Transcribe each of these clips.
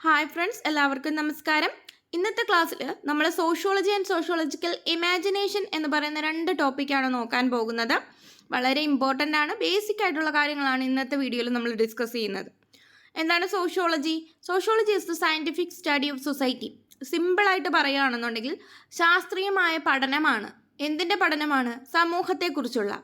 Hi friends, എല്ലാവർക്കും നമസ്കാരം. ഇന്നത്തെ ക്ലാസ്സിൽ നമ്മൾ സോഷ്യോളജി ആൻഡ് സോഷ്യോളജിക്കൽ ഇമാജിനേഷൻ എന്ന് പറയുന്ന രണ്ട് ടോപ്പിക്കാണ് നോക്കാൻ പോകുന്നത്. വളരെ ഇമ്പോർട്ടൻ്റ് ആണ്, ബേസിക് ആയിട്ടുള്ള കാര്യങ്ങളാണ് ഇന്നത്തെ വീഡിയോയിൽ നമ്മൾ ഡിസ്കസ് ചെയ്യുന്നത്. എന്താണ് sociology? Sociology is the scientific study of society. സിമ്പിളായിട്ട് പറയുകയാണെന്നുണ്ടെങ്കിൽ ശാസ്ത്രീയമായ പഠനമാണ്. എന്തിൻ്റെ പഠനമാണ്? സമൂഹത്തെക്കുറിച്ചുള്ള.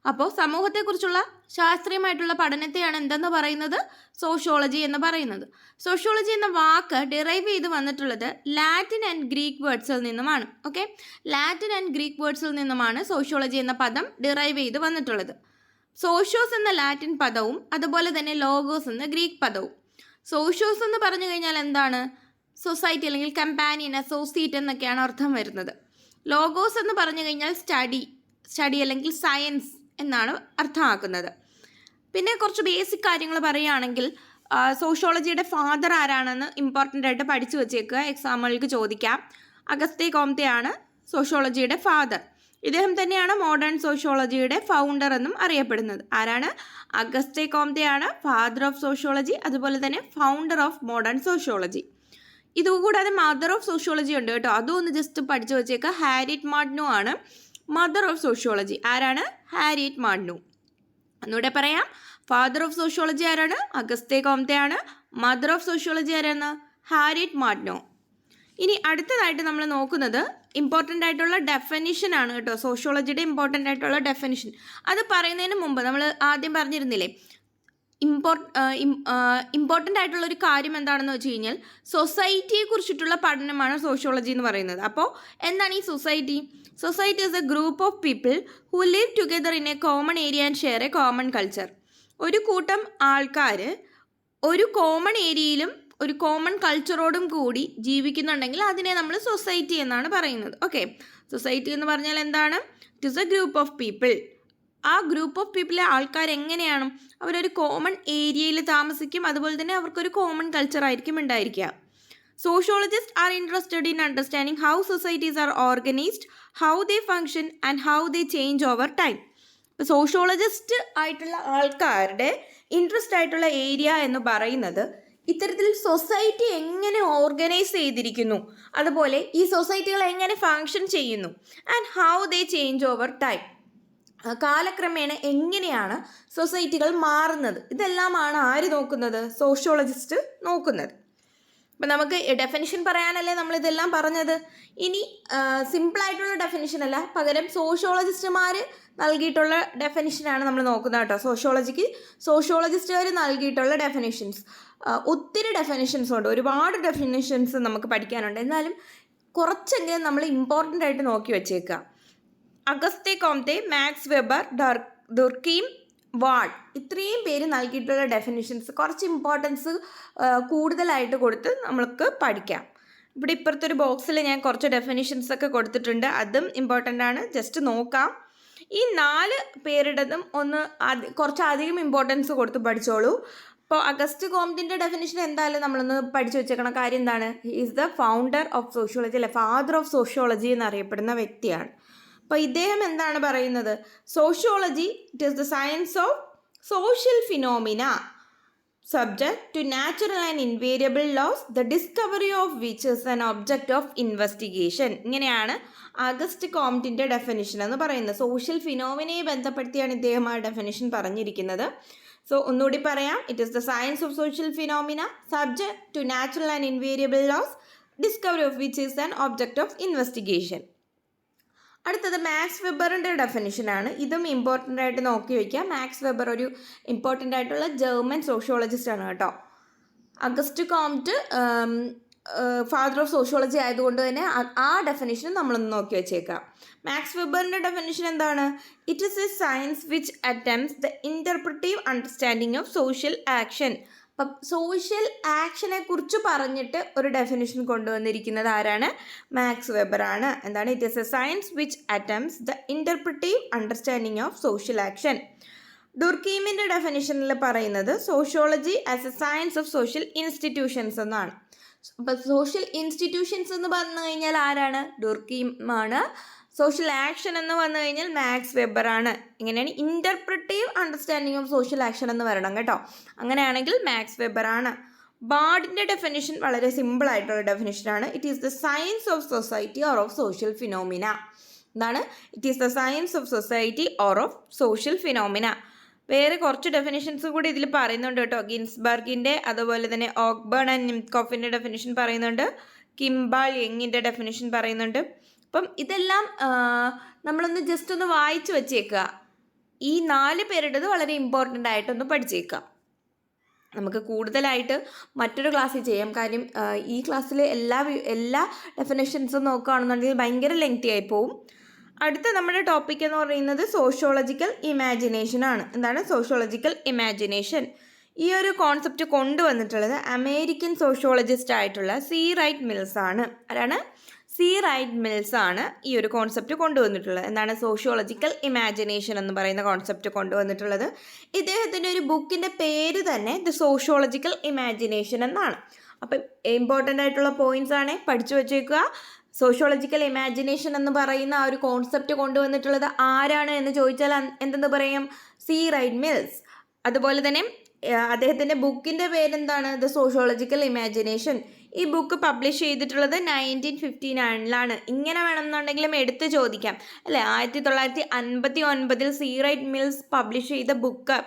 അപ്പോൾ സമൂഹത്തെക്കുറിച്ചുള്ള ശാസ്ത്രീയമായിട്ടുള്ള പഠനത്തെയാണ് എന്തെന്ന് പറയുന്നത്? സോഷ്യോളജി എന്ന് പറയുന്നത്. സോഷ്യോളജി എന്ന വാക്ക് ഡിറൈവ് ചെയ്ത് വന്നിട്ടുള്ളത് ലാറ്റിൻ ആൻഡ് ഗ്രീക്ക് വേർഡ്സിൽ നിന്നുമാണ്. ഓക്കെ, ലാറ്റിൻ ആൻഡ് ഗ്രീക്ക് വേർഡ്സിൽ നിന്നുമാണ് സോഷ്യോളജി എന്ന പദം ഡിറൈവ് ചെയ്ത് വന്നിട്ടുള്ളത്. സോഷ്യോസ് എന്ന ലാറ്റിൻ പദവും അതുപോലെ തന്നെ ലോഗോസ് എന്ന ഗ്രീക്ക് പദവും. സോഷ്യോസ് എന്ന് പറഞ്ഞു കഴിഞ്ഞാൽ എന്താണ്? സൊസൈറ്റി അല്ലെങ്കിൽ കമ്പാനിയൻ, അസോസിയേറ്റ് എന്നൊക്കെയാണ് അർത്ഥം വരുന്നത്. ലോഗോസ് എന്ന് പറഞ്ഞു കഴിഞ്ഞാൽ സ്റ്റഡി അല്ലെങ്കിൽ സയൻസ് എന്നാണ് അർത്ഥമാക്കുന്നത്. പിന്നെ കുറച്ച് ബേസിക് കാര്യങ്ങൾ പറയുകയാണെങ്കിൽ സോഷ്യോളജിയുടെ ഫാദർ ആരാണെന്ന് ഇമ്പോർട്ടൻ്റ് ആയിട്ട് പഠിച്ചു വെച്ചേക്കുക, എക്സാമുകൾക്ക് ചോദിക്കാം. അഗസ്തേ കോംതെയാണ് സോഷ്യോളജിയുടെ ഫാദർ. ഇദ്ദേഹം തന്നെയാണ് മോഡേൺ സോഷ്യോളജിയുടെ ഫൗണ്ടർ എന്നും അറിയപ്പെടുന്നത്. ആരാണ്? അഗസ്തേ കോംതെയാണ് ഫാദർ ഓഫ് സോഷ്യോളജി, അതുപോലെ തന്നെ ഫൗണ്ടർ ഓഫ് മോഡേൺ സോഷ്യോളജി. ഇതുകൂടാതെ മദർ ഓഫ് സോഷ്യോളജി ഉണ്ട് കേട്ടോ, അതും ഒന്ന് ജസ്റ്റ് പഠിച്ചു വെച്ചേക്കുക. ഹാരിറ്റ് മാർട്ടിനോ ആണ് മദർ ഓഫ് സോഷ്യോളജി. ആരാണ്? Harriet Martino. ഒന്നുകൂടെ പറയാം, ഫാദർ ഓഫ് സോഷ്യോളജി ആരാണ്? അഗസ്തേ കോംതെ ആണ്. മദർ ഓഫ് സോഷ്യോളജി ആരാണ്? Harriet Martino. ഇനി അടുത്തതായിട്ട് നമ്മൾ നോക്കുന്നത് ഇമ്പോർട്ടൻ്റ് ആയിട്ടുള്ള ഡെഫിനിഷൻ ആണ് കേട്ടോ. സോഷ്യോളജിയുടെ ഇമ്പോർട്ടൻ്റ് ആയിട്ടുള്ള ഡെഫിനിഷൻ. അത് പറയുന്നതിന് മുമ്പ് നമ്മൾ ആദ്യം പറഞ്ഞിരുന്നില്ലേ, ഇമ്പോർട്ടൻ്റ് ആയിട്ടുള്ള ഒരു കാര്യം എന്താണെന്ന് വെച്ച് കഴിഞ്ഞാൽ സൊസൈറ്റിയെ കുറിച്ചിട്ടുള്ള പഠനമാണ് സോഷ്യോളജി എന്ന് പറയുന്നത്. അപ്പോൾ എന്താണ് ഈ society? Society is A group of people who live together in A common area and share A common culture. ഒരു കൂട്ടം ആൾക്കാർ ഒരു കോമൺ ഏരിയയിലും ഒരു കോമൺ കൾച്ചറോടും കൂടി ജീവിക്കുന്നുണ്ടെങ്കിൽ അതിനെ നമ്മൾ സൊസൈറ്റി എന്നാണ് പറയുന്നത്. ഓക്കെ, സൊസൈറ്റി എന്ന് പറഞ്ഞാൽ എന്താണ്? It is A group of people. ആ ഗ്രൂപ്പ് ഓഫ് പീപ്പിളിലെ ആൾക്കാർ എങ്ങനെയാണ്? അവരൊരു കോമൺ ഏരിയയിൽ താമസിക്കും, അതുപോലെ തന്നെ അവർക്കൊരു കോമൺ കൾച്ചർ ആയിരിക്കും ഉണ്ടായിരിക്കുക. Sociologists are interested in understanding how societies are organized, how they function and how they change over time. ഇപ്പോൾ സോഷ്യോളജിസ്റ്റ് ആയിട്ടുള്ള ആൾക്കാരുടെ ഇൻട്രസ്റ്റ് ആയിട്ടുള്ള ഏരിയ എന്ന് പറയുന്നത് ഇത്തരത്തിൽ സൊസൈറ്റി എങ്ങനെ ഓർഗനൈസ് ചെയ്തിരിക്കുന്നു, അതുപോലെ ഈ സൊസൈറ്റികൾ എങ്ങനെ ഫങ്ഷൻ ചെയ്യുന്നു, and how they change over time. കാലക്രമേണ എങ്ങനെയാണ് സൊസൈറ്റികൾ മാറുന്നത്, ഇതെല്ലാമാണ് ആര് നോക്കുന്നത്? സോഷ്യോളജിസ്റ്റ് നോക്കുന്നത്. അപ്പം നമുക്ക് ഡെഫിനിഷൻ പറയാനല്ലേ നമ്മളിതെല്ലാം പറഞ്ഞത്. ഇനി സിമ്പിളായിട്ടുള്ള ഡെഫിനിഷൻ അല്ല, പകരം സോഷ്യോളജിസ്റ്റുമാർ നൽകിയിട്ടുള്ള ഡെഫിനിഷനാണ് നമ്മൾ നോക്കുന്നത് കേട്ടോ. സോഷ്യോളജിസ്റ്റുകാർ നൽകിയിട്ടുള്ള ഡെഫിനിഷൻസ് ഒത്തിരി ഡെഫിനിഷൻസ് ഉണ്ട്, ഒരുപാട് ഡെഫിനിഷൻസ് നമുക്ക് പഠിക്കാനുണ്ട്. എന്നാലും കുറച്ചെങ്കിലും നമ്മൾ ഇമ്പോർട്ടൻ്റ് ആയിട്ട് നോക്കി വെച്ചേക്കുക. അഗസ്തേ കോംതെ, മാക്സ് വെബർ, ദുർക്കീം, വാൾ, ഇത്രയും പേര് നൽകിയിട്ടുള്ള ഡെഫിനിഷൻസ് കുറച്ച് ഇമ്പോർട്ടൻസ് കൂടുതലായിട്ട് കൊടുത്ത് നമ്മൾക്ക് പഠിക്കാം. ഇവിടെ ഇപ്പുറത്തെ ഒരു ബോക്സിൽ ഞാൻ കുറച്ച് ഡെഫിനിഷൻസ് ഒക്കെ കൊടുത്തിട്ടുണ്ട്, അതും ഇമ്പോർട്ടൻ്റ് ആണ്, ജസ്റ്റ് നോക്കാം. ഈ 4 പേരുടേതും ഒന്ന് കുറച്ചധികം ഇമ്പോർട്ടൻസ് കൊടുത്ത് പഠിച്ചോളൂ. ഇപ്പോൾ അഗസ്റ്റ് കോംതിൻ്റെ ഡെഫിനിഷൻ എന്തായാലും നമ്മളൊന്ന് പഠിച്ചു വെച്ചേക്കണ കാര്യം എന്താണ്? Is the founder of sociology, അല്ലെ ഫാദർ ഓഫ് സോഷ്യോളജി എന്നറിയപ്പെടുന്ന വ്യക്തിയാണ്. അപ്പോൾ ഇദ്ദേഹം എന്താണ് പറയുന്നത്? Sociology it is the science of social phenomena subject to natural and invariable laws, the discovery of which is an object of investigation. ഇങ്ങനെയാണ് Auguste കോംതിൻ്റെ definition എന്ന് പറയുന്നത്. സോഷ്യൽ ഫിനോമിനയെ ബന്ധപ്പെടുത്തിയാണ് ഇദ്ദേഹം ആ ഡെഫിനിഷൻ പറഞ്ഞിരിക്കുന്നത്. സോ ഒന്നുകൂടി പറയാം, it is the science of social phenomena subject to natural and invariable laws, discovery of which is an object of investigation. അടുത്തത് മാക്സ് വെബറിൻ്റെ ഡെഫിനിഷനാണ്. ഇതും ഇമ്പോർട്ടൻ്റ് ആയിട്ട് നോക്കി വയ്ക്കാം. മാക്സ് വെബർ ഒരു ഇമ്പോർട്ടൻ്റ് ആയിട്ടുള്ള ജർമ്മൻ സോഷ്യോളജിസ്റ്റ് ആണ് കേട്ടോ. Auguste Comte father of sociology ആയതുകൊണ്ട് തന്നെ ആ ഡെഫിനിഷൻ നമ്മളൊന്ന് നോക്കി വെച്ചേക്കാം. മാക്സ് വെബറിൻ്റെ ഡെഫിനിഷൻ എന്താണ്? It is a science which attempts the interpretive understanding of social action. അപ്പം സോഷ്യൽ ആക്ഷനെ കുറിച്ച് പറഞ്ഞിട്ട് ഒരു ഡെഫിനിഷൻ കൊണ്ടുവന്നിരിക്കുന്നത് ആരാണ്? മാക്സ് വെബറാണ്. എന്താണ്? It is a science which attempts the interpretive understanding of social action. ഡുർക്കീമിൻ്റെ ഡെഫിനിഷനിൽ പറയുന്നത് sociology as a science of social institutions എന്നാണ്. അപ്പം സോഷ്യൽ ഇൻസ്റ്റിറ്റ്യൂഷൻസ് എന്ന് പറഞ്ഞു കഴിഞ്ഞാൽ ആരാണ്? ഡുർക്കീം ആണ്. സോഷ്യൽ ആക്ഷൻ എന്ന് വന്നു കഴിഞ്ഞാൽ മാക്സ് വെബറാണ്. ഇങ്ങനെയാണ് interpretive understanding of social action എന്ന് വരണം കേട്ടോ. അങ്ങനെയാണെങ്കിൽ മാക്സ് വെബറാണ്. ബാർഡിൻ്റെ ഡെഫിനിഷൻ വളരെ സിമ്പിൾ ആയിട്ടുള്ള ഡെഫിനിഷനാണ്. It is the science of society or of social phenomena. എന്താണ്? It is the science of society or of social phenomena. വേറെ കുറച്ച് ഡെഫിനിഷൻസ് കൂടി ഇതിൽ പറയുന്നുണ്ട് കേട്ടോ. ഗിൻസ്ബർഗിൻ്റെ, അതുപോലെ തന്നെ ഓക്ബേൺ ആൻഡ് നിംകോഫിൻ്റെ ഡെഫിനിഷൻ പറയുന്നുണ്ട്. കിംബാൾ യങ്ങിൻ്റെ ഡെഫിനിഷൻ പറയുന്നുണ്ട്. അപ്പം ഇതെല്ലാം നമ്മളൊന്ന് ജസ്റ്റ് ഒന്ന് വായിച്ച് വെച്ചേക്കുക. ഈ 4 പേരുടേത് വളരെ ഇമ്പോർട്ടൻ്റ് ആയിട്ടൊന്ന് പഠിച്ചേക്കുക. നമുക്ക് കൂടുതലായിട്ട് മറ്റൊരു ക്ലാസ്സിൽ ചെയ്യാം. കാര്യം ഈ ക്ലാസ്സിൽ എല്ലാ ഡെഫിനേഷൻസും നോക്കുകയാണെന്നുണ്ടെങ്കിൽ ഭയങ്കര ലെങ്തി ആയി പോവും. അടുത്ത നമ്മുടെ ടോപ്പിക് എന്ന് പറയുന്നത് സോഷ്യോളജിക്കൽ ഇമാജിനേഷൻ ആണ്. എന്താണ് സോഷ്യോളജിക്കൽ ഇമാജിനേഷൻ? ഈ ഒരു കോൺസെപ്റ്റ് കൊണ്ടുവന്നിട്ടുള്ളത് അമേരിക്കൻ സോഷ്യോളജിസ്റ്റ് ആയിട്ടുള്ള സി റൈറ്റ് മിൽസ് ആണ്. ആരാണ്? സി റൈറ്റ് മിൽസ് ആണ് ഈ ഒരു കോൺസെപ്റ്റ് കൊണ്ടുവന്നിട്ടുള്ളത്. എന്താണ് സോഷ്യോളജിക്കൽ ഇമാജിനേഷൻ എന്ന് പറയുന്ന കോൺസെപ്റ്റ് കൊണ്ടുവന്നിട്ടുള്ളത്? ഇദ്ദേഹത്തിൻ്റെ ഒരു ബുക്കിൻ്റെ പേര് തന്നെ ദ സോഷ്യോളജിക്കൽ ഇമാജിനേഷൻ എന്നാണ്. അപ്പം ഇമ്പോർട്ടൻ്റ് ആയിട്ടുള്ള പോയിന്റ്സ് ആണ്, പഠിച്ചു വച്ചേക്കുക. സോഷ്യോളജിക്കൽ ഇമാജിനേഷൻ എന്ന് പറയുന്ന ആ ഒരു കോൺസെപ്റ്റ് കൊണ്ടുവന്നിട്ടുള്ളത് ആരാണ് എന്ന് ചോദിച്ചാൽ എന്തെന്ന് പറയും? C Wright Mills. അതുപോലെ തന്നെ അദ്ദേഹത്തിൻ്റെ ബുക്കിൻ്റെ പേരെന്താണ്? The sociological imagination. ഈ ബുക്ക് പബ്ലിഷ് ചെയ്തിട്ടുള്ളത് 1959 ഇങ്ങനെ വേണമെന്നുണ്ടെങ്കിലും എടുത്ത് ചോദിക്കാം അല്ലേ. 1959 സി റൈറ്റ് മിൽസ് പബ്ലിഷ് ചെയ്ത ബുക്ക്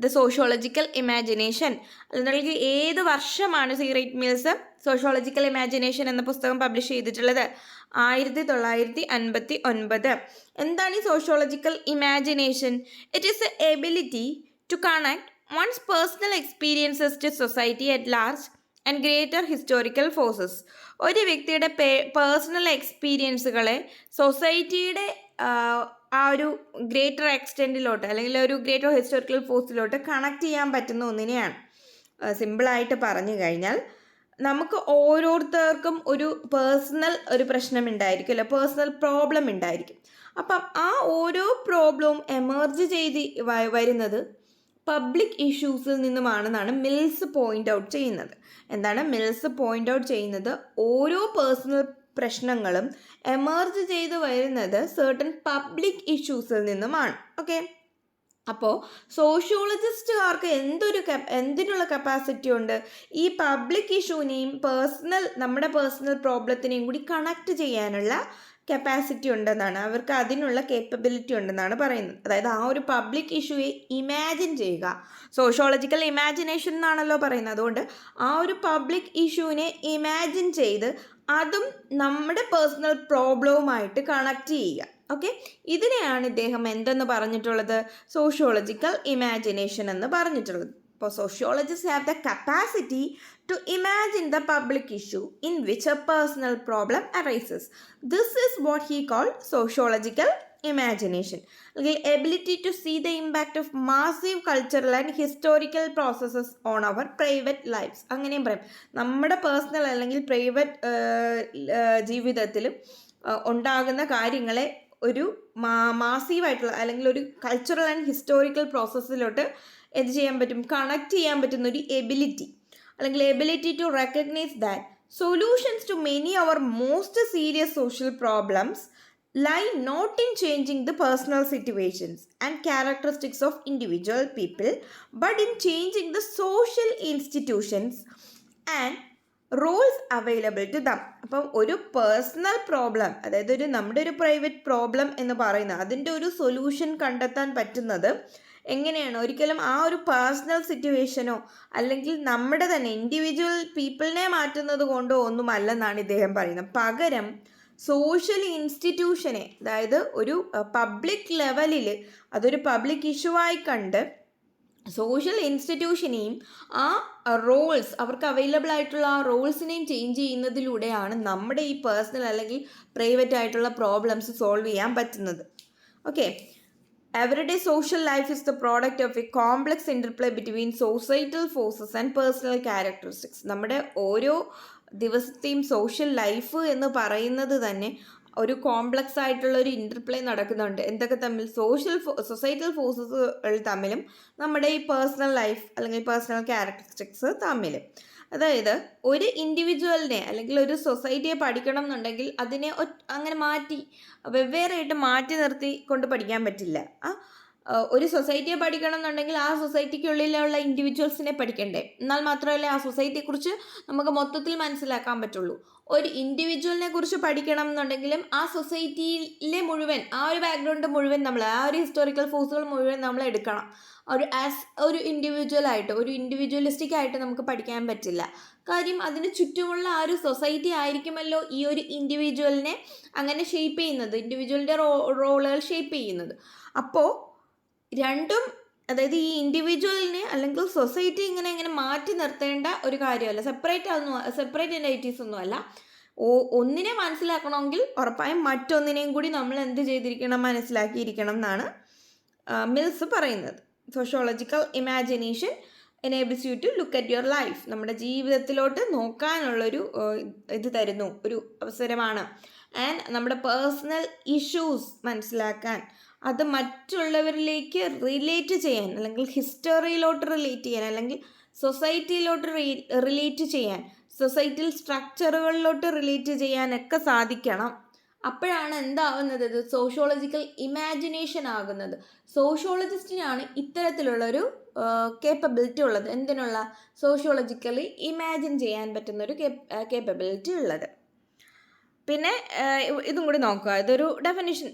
ദ സോഷ്യോളജിക്കൽ ഇമാജിനേഷൻ. അല്ലെങ്കിൽ ഏത് വർഷമാണ് C Wright Mills sociological imagination എന്ന പുസ്തകം പബ്ലിഷ് ചെയ്തിട്ടുള്ളത്? 1959. എന്താണ് ഈ sociological imagination? It is the ability to connect one's personal experiences to society at large and greater historical forces. ഒരു വ്യക്തിയുടെ പേഴ്സണൽ എക്സ്പീരിയൻസുകളെ സൊസൈറ്റിയുടെ ആ ഒരു ഗ്രേറ്റർ എക്സ്റ്റെൻറ്റിലോട്ട് അല്ലെങ്കിൽ ഒരു ഗ്രേറ്റർ ഹിസ്റ്റോറിക്കൽ ഫോഴ്സിലോട്ട് കണക്ട് ചെയ്യാൻ പറ്റുന്ന ഒന്നിനെയാണ്. സിമ്പിളായിട്ട് പറഞ്ഞു കഴിഞ്ഞാൽ നമുക്ക് ഓരോരുത്തർക്കും ഒരു പേഴ്സണൽ ഒരു പ്രശ്നം ഉണ്ടായിരിക്കും അല്ലെ, പേഴ്സണൽ പ്രോബ്ലം ഉണ്ടായിരിക്കും. അപ്പം ആ ഓരോ പ്രോബ്ലവും എമർജ് ചെയ്ത് വരുന്നത് പബ്ലിക് ഇഷ്യൂസിൽ നിന്നുമാണെന്നാണ് മിൽസ് പോയിൻ്റ് ഔട്ട് ചെയ്യുന്നത്. എന്താണ് മിൽസ് പോയിൻ്റ് ഔട്ട് ചെയ്യുന്നത്? ഓരോ പേഴ്സണൽ പ്രശ്നങ്ങളും എമർജ് ചെയ്ത് വരുന്നത് സർട്ടൻ പബ്ലിക് ഇഷ്യൂസിൽ നിന്നുമാണ്. ഓക്കെ, അപ്പോൾ സോഷ്യോളജിസ്റ്റുകാർക്ക് എന്തിനുള്ള കപ്പാസിറ്റി ഉണ്ട്? ഈ പബ്ലിക് ഇഷ്യൂവിനെയും നമ്മുടെ പേഴ്സണൽ പ്രോബ്ലത്തിനെയും കൂടി കണക്ട് ചെയ്യാനുള്ള കപ്പാസിറ്റി ഉണ്ടെന്നാണ്, അവർക്ക് അതിനുള്ള കേപ്പബിലിറ്റി ഉണ്ടെന്നാണ് പറയുന്നത്. അതായത് ആ ഒരു പബ്ലിക് ഇഷ്യൂയെ ഇമാജിൻ ചെയ്യുക. സോഷ്യോളജിക്കൽ ഇമാജിനേഷൻ എന്നാണല്ലോ പറയുന്നത്. അതുകൊണ്ട് ആ ഒരു പബ്ലിക് ഇഷ്യൂവിനെ ഇമാജിൻ ചെയ്ത് അതും നമ്മുടെ പേഴ്സണൽ പ്രോബ്ലവുമായിട്ട് കണക്ട് ചെയ്യുക. ഓക്കെ, ഇതിനെയാണ് ഇദ്ദേഹം എന്തെന്ന് പറഞ്ഞിട്ടുള്ളത്? സോഷ്യോളജിക്കൽ ഇമാജിനേഷൻ എന്ന് പറഞ്ഞിട്ടുള്ളത്. അപ്പോൾ sociologist have the capacity to imagine the public issue in which a personal problem arises. This is what he called sociological imagination. The ability to see the impact of massive cultural and historical processes on our private lives. അങ്ങനെയും പറയും, നമ്മുടെ personal അല്ലെങ്കിൽ private ജീവിതത്തിലും ഉണ്ടാകുന്ന കാര്യങ്ങളെ ഒരു മാസീവായിട്ടുള്ള അല്ലെങ്കിൽ ഒരു കൾച്ചറൽ ആൻഡ് ഹിസ്റ്റോറിക്കൽ പ്രോസസ്സിലോട്ട് എന്ത് ചെയ്യാൻ പറ്റും? കണക്ട് ചെയ്യാൻ പറ്റുന്ന ഒരു എബിലിറ്റി അല്ലെങ്കിൽ ability to recognize that solutions to many our most serious social problems lie not in changing the personal situations and characteristics of individual people but in changing the social institutions and roles available to them. അപ്പം ഒരു personal problem, അതായത് നമ്മുടെ ഒരു private problem എന്ന് പറയുന്നത് അതിൻ്റെ ഒരു solution കണ്ടെത്താൻ പറ്റുന്നത് എങ്ങനെയാണ്? ഒരിക്കലും ആ ഒരു പേഴ്സണൽ സിറ്റുവേഷനോ അല്ലെങ്കിൽ നമ്മുടെ തന്നെ ഇൻഡിവിജ്വൽ പീപ്പിളിനെ മാറ്റുന്നത് കൊണ്ടോ ഒന്നുമല്ലെന്നാണ് ഇദ്ദേഹം പറയുന്നത്. പകരം സോഷ്യൽ ഇൻസ്റ്റിറ്റ്യൂഷനെ, അതായത് ഒരു പബ്ലിക് ലെവലിൽ അതൊരു പബ്ലിക് ഇഷ്യൂ ആയി കണ്ട് സോഷ്യൽ ഇൻസ്റ്റിറ്റ്യൂഷനെയും ആ റോൾസ് അവർക്ക് അവൈലബിൾ ആയിട്ടുള്ള ആ റോൾസിനെയും ചേഞ്ച് ചെയ്യുന്നതിലൂടെയാണ് നമ്മുടെ ഈ പേഴ്സണൽ അല്ലെങ്കിൽ പ്രൈവറ്റ് ആയിട്ടുള്ള പ്രോബ്ലംസ് സോൾവ് ചെയ്യാൻ പറ്റുന്നത്. Okay, everyday social life is the product of a complex interplay between societal forces and personal characteristics. നമ്മുടെ ഓരോ ദിവസത്തെയും സോഷ്യൽ ലൈഫ് എന്ന് പറയുന്നത് തന്നെ ഒരു കോംപ്ലക്സ് ആയിട്ടുള്ള ഒരു ഇൻ്റർപ്ലേ നടക്കുന്നുണ്ട്. എന്തൊക്കെ തമ്മിൽ? സൊസൈറ്റൽ ഫോഴ്സസുകൾ തമ്മിലും നമ്മുടെ ഈ പേഴ്സണൽ ലൈഫ് അല്ലെങ്കിൽ പേഴ്സണൽ ക്യാരക്ടറിസ്റ്റിക്സ് തമ്മിലും. അതായത് ഒരു ഇൻഡിവിജ്വലിനെ അല്ലെങ്കിൽ ഒരു സൊസൈറ്റിയെ പഠിക്കണം എന്നുണ്ടെങ്കിൽ അതിനെ അങ്ങനെ വെവ്വേറെയായിട്ട് മാറ്റി നിർത്തി കൊണ്ട് പഠിക്കാൻ പറ്റില്ല. ഒരു സൊസൈറ്റിയെ പഠിക്കണം എന്നുണ്ടെങ്കിൽ ആ സൊസൈറ്റിക്കുള്ളിലുള്ള ഇൻഡിവിജ്വൽസിനെ പഠിക്കണ്ടേ, എന്നാൽ മാത്രമല്ലേ ആ സൊസൈറ്റിയെക്കുറിച്ച് നമുക്ക് മൊത്തത്തിൽ മനസ്സിലാക്കാൻ പറ്റുള്ളൂ. ഒരു ഇൻഡിവിജ്വലിനെ കുറിച്ച് പഠിക്കണം എന്നുണ്ടെങ്കിലും ആ സൊസൈറ്റിയിലെ മുഴുവൻ, ആ ഒരു ബാക്ക്ഗ്രൗണ്ട് മുഴുവൻ നമ്മൾ, ആ ഒരു ഹിസ്റ്റോറിക്കൽ ഫോഴ്സുകൾ മുഴുവൻ നമ്മൾ എടുക്കണം. ഒരു ഇൻഡിവിജ്വലായിട്ട്, ഒരു ഇൻഡിവിജ്വലിസ്റ്റിക് ആയിട്ട് നമുക്ക് പഠിക്കാൻ പറ്റില്ല. കാര്യം അതിന് ചുറ്റുമുള്ള ആ ഒരു സൊസൈറ്റി ആയിരിക്കുമല്ലോ ഈ ഒരു ഇൻഡിവിജ്വലിനെ അങ്ങനെ ഷേപ്പ് ചെയ്യുന്നത്, ഇൻഡിവിജ്വലിൻ്റെ റോളുകൾ ഷേപ്പ് ചെയ്യുന്നത്. അപ്പോൾ രണ്ടും, അതായത് ഈ ഇൻഡിവിജ്വലിനെ അല്ലെങ്കിൽ സൊസൈറ്റി ഇങ്ങനെ മാറ്റി നിർത്തേണ്ട ഒരു കാര്യമല്ല, സെപ്പറേറ്റ് എൻറ്റൈറ്റീസ് ഒന്നുമല്ല. ഒന്നിനെ മനസ്സിലാക്കണമെങ്കിൽ ഉറപ്പായും മറ്റൊന്നിനെയും കൂടി നമ്മൾ എന്ത് ചെയ്തിരിക്കണം, മനസ്സിലാക്കിയിരിക്കണം എന്നാണ് മിൽസ് പറയുന്നത്. Sociological imagination enables you to look at your life. നമ്മുടെ ജീവിതത്തിലോട്ട് നോക്കാനുള്ളൊരു ഇത് തരുന്നു, ഒരു അവസരമാണ്. ആൻഡ് നമ്മുടെ പേഴ്സണൽ ഇഷ്യൂസ് മനസ്സിലാക്കാൻ, അത് മറ്റുള്ളവരിലേക്ക് റിലേറ്റ് ചെയ്യാൻ, അല്ലെങ്കിൽ ഹിസ്റ്ററിയിലോട്ട് റിലേറ്റ് ചെയ്യാൻ, അല്ലെങ്കിൽ സൊസൈറ്റിയിലോട്ട് റിലേറ്റ് ചെയ്യാൻ, സൊസൈറ്റിയിൽ സ്ട്രക്ചറുകളിലോട്ട് റിലേറ്റ് ചെയ്യാനൊക്കെ സാധിക്കണം. അപ്പോഴാണ് എന്താവുന്നത്, ഇത് സോഷ്യോളജിക്കൽ ഇമാജിനേഷൻ ആകുന്നത്. സോഷ്യോളജിസ്റ്റിനാണ് ഇത്തരത്തിലുള്ളൊരു കേപ്പബിലിറ്റി ഉള്ളത്. എന്തിനുള്ള? സോഷ്യോളജിക്കലി ഇമാജിൻ ചെയ്യാൻ പറ്റുന്നൊരു കേപ്പബിലിറ്റി ഉള്ളത്. പിന്നെ ഇതും കൂടി നോക്കുക, ഇതൊരു ഡെഫിനിഷൻ,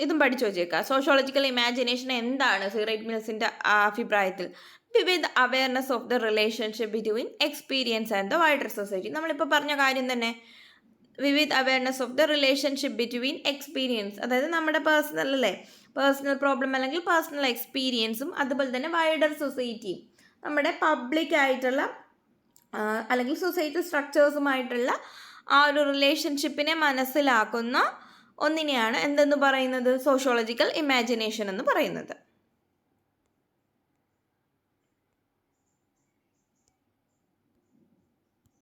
ഇതും പഠിച്ചു വച്ചേക്കുക. സോഷ്യോളജിക്കൽ ഇമാജിനേഷൻ എന്താണ് സി റൈറ്റ് മിൽസിൻ്റെ അഭിപ്രായത്തിൽ? Vivid awareness of the relationship between experience and the wider society. നമ്മളിപ്പോൾ പറഞ്ഞ കാര്യം തന്നെ, vivid awareness of the relationship between experience, അതായത് നമ്മുടെ പേഴ്സണൽ പ്രോബ്ലം അല്ലെങ്കിൽ പേഴ്സണൽ എക്സ്പീരിയൻസും, അതുപോലെ തന്നെ വൈഡർ സൊസൈറ്റിയും, നമ്മുടെ പബ്ലിക് ആയിട്ടുള്ള അല്ലെങ്കിൽ സൊസൈറ്റി സ്ട്രക്ചേഴ്സുമായിട്ടുള്ള ആ ഒരു റിലേഷൻഷിപ്പിനെ മനസ്സിലാക്കുന്ന ഒന്നിനെയാണ് എന്തെന്ന് പറയുന്നത്, സോഷ്യോളജിക്കൽ ഇമാജിനേഷൻ എന്ന് പറയുന്നത്.